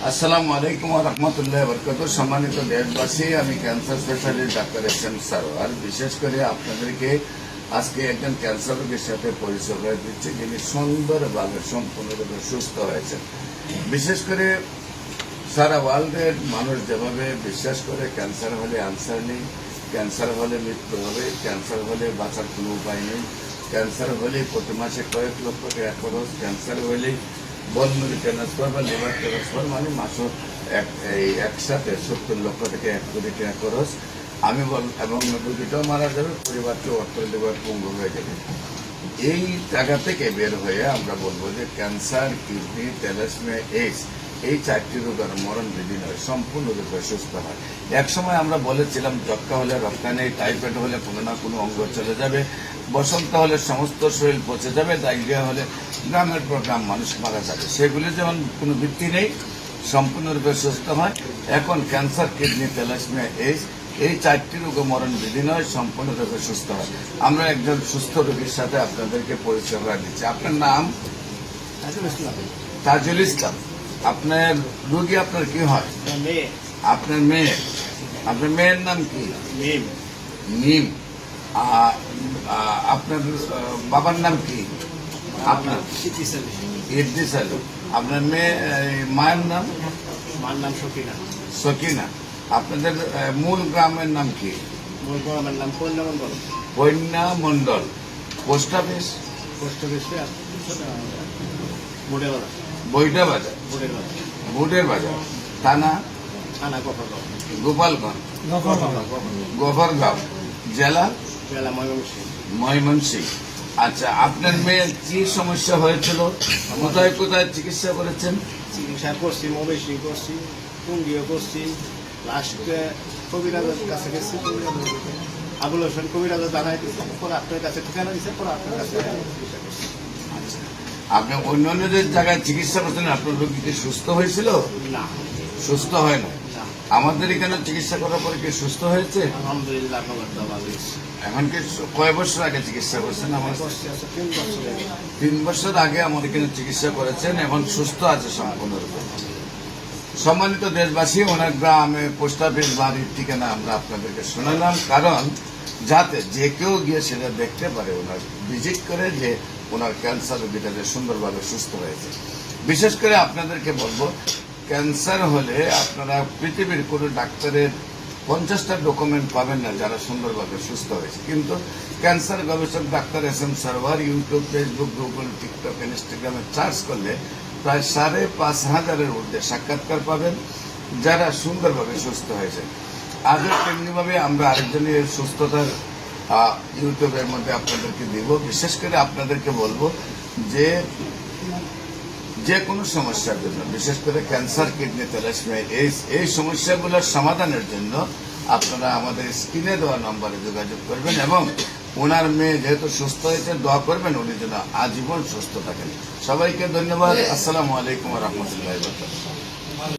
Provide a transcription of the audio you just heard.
আসসালামু আলাইকুম ওয়া রাহমাতুল্লাহি ওয়া বারাকাতুহু। সম্মানিত দেশবাসী, আমি cancer specialist doctor SM. Sarwar. বিশেষ করে আপনাদেরকে আজকে একজন ক্যান্সার রোগীর সাথে পরিচয় করে দিচ্ছি, যিনি সুন্দরভাবে সম্পূর্ণরূপে সুস্থ হয়েছেন। বিশেষ করে সারা ওয়ার্ল্ডের মানুষ যেভাবে বিশ্বাস করে ক্যান্সার হলে আনসার নেই, ক্যান্সার হলে মৃত্যু হবে, ক্যান্সার হলে বাঁচার কোনো উপায় নেই, ক্যান্সার হলে প্রতি মাসে কয়েক লক্ষ টাকা খরচ, ক্যান্সার হলেই বলমুরি ট্রান্সফার বা লিভার ট্রান্সফার মানে মাসে একসাথে 70 লক্ষ থেকে 1 কোটি টাকা খরচ। আমি এবং রোগীটাও মারা যাবে, পরিবারকে অর্থনৈতিকভাবে পঙ্গু হয়ে যাবে। এই জায়গা থেকে বের হয়ে আমরা বলবো যে ক্যান্সার, কিডনি, থ্যালাসেমিয়া, এইডস এই 4টি রোগের মরণ বিধি নয়, সম্পূর্ণরূপে সুস্থ হয়। একসময় আমরা বলেছিলাম যক্কা হলে রক্তা নেই, টাইফয়েড হলে কোনো না কোনো অঙ্গ চলে যাবে, বসন্ত হলে সমস্ত শরীর পচে যাবে, ডায়রিয়া হলে গ্রামের পর গ্রাম মানুষ মারা যাবে। সেগুলি যেমন কোনো ভিত্তি নেই, সম্পূর্ণরূপে সুস্থ হয়। এখন ক্যান্সার, কিডনি, থ্যালাসেমিয়া, এইডস এই 4টি রোগে মরণ বিধি নয়, সম্পূর্ণরূপে সুস্থ হয়। আমরা একজন সুস্থ রোগীর সাথে আপনাদেরকে পরিচয় করে দিচ্ছি। আপনার নাম? তাজুল ইসলাম। আপনার রোগী আপনার কি হয়? আপনার মেয়ে। আপনার মেয়ের নাম কি? মিম। আপনার বাবার নাম কি? আপনার ইদ্রিস আলী। আপনার মেয়ে মায়ের নাম? মায়ের নাম সকিনা। সকিনা। আপনাদের মূল গ্রামের নাম কি? মূল গ্রামের নাম কন্যা মন্ডল। কন্যা মন্ডল। Post office? পোস্ট অফিসে বুড়ে বাজার। বইটা বাজার। বুড়ের বাজার। বুটের বাজার। থানা? থানা গোপালগাঁও। গোপালগঞ্জ। গফরগাঁও। জেলা? জেলা ময়মনসিংহ। ময়মনসিংহ। আচ্ছা, আপনার মেয়ের কি সমস্যা হয়েছিল? কোথায় কোথায় চিকিৎসা করেছেন? চিকিৎসা করছি, মবেশি করছি, টুঙ্গিও করছি, লাস্টে কবিরাজের কাছে গেছি। আবুল হোসেন কবিরাজের জানাই দিচ্ছে, পরে আপনার কাছে ঠিকানা দিচ্ছে, পরে আপনার কাছে চিকিৎসা করছি। আচ্ছা, আপনি অন্যান্যদের জায়গায় চিকিৎসা করছেন, আপনার রোগী কি সুস্থ হয়েছিল? না, সুস্থ হয় না। না। আমাদের এখানে চিকিৎসা করার পরে কি সুস্থ হয়েছে? আলহামদুলিল্লাহ, আপনার ভালো হয়েছে। এখন কি কয় বছর আগে চিকিৎসা করছেন? আমার করছি আছে 3 বছর আগে। 3 বছর আগে আমার এখানে চিকিৎসা করেছেন, এখন সুস্থ আছে সম্পূর্ণরূপে। সম্মানিত দেশবাসী, ওনার গ্রামে পোস্ট অফিস, বাড়ির ঠিকানা আমরা আপনাদেরকে শোনালাম, কারণ যাতে যে কেউ গিয়ে সেটা দেখতে পারে, ওনার ভিজিট করে যে ওনার ক্যান্সার রোগীটা যে সুন্দরভাবে সুস্থ হয়েছে। বিশেষ করে আপনাদেরকে বলবো, ক্যান্সার হলে আপনারা পৃথিবীর কোনো ডাক্তারের 50টা ডকুমেন্ট পাবেন না যারা সুন্দরভাবে সুস্থ হয়েছে, কিন্তু ক্যান্সার গবেষক doctor SM. Sarwar YouTube, Facebook, Google, TikTok, ইনস্টাগ্রামে সার্চ করলে প্রায় 5,500-এর ঊর্ধ্বে সাক্ষাৎকার পাবেন যারা সুন্দরভাবে সুস্থ হয়েছে। আজও তেমনিভাবে আমরা আরেকজনের সুস্থতার ইউটিউবের মধ্যে আপনাদেরকে দিব। বিশেষ করে আপনাদেরকে বলবো যে কোনো সমস্যার জন্য, বিশেষ করে ক্যান্সার, কিডনি, থ্যালাসেমিয়া, এইডস এই সমস্যাগুলোর সমাধানের জন্য আপনারা আমাদের স্ক্রিনে দেওয়া নম্বরে যোগাযোগ করবেন এবং ওনার মেয়ে যেহেতু সুস্থ হয়েছে, দোয়া করবেন উনি যেন আজীবন সুস্থ থাকেন। সবাইকে ধন্যবাদ। আসসালামু আলাইকুম ওয়া রাহমাতুল্লাহি ওয়া বারাকাতুহু।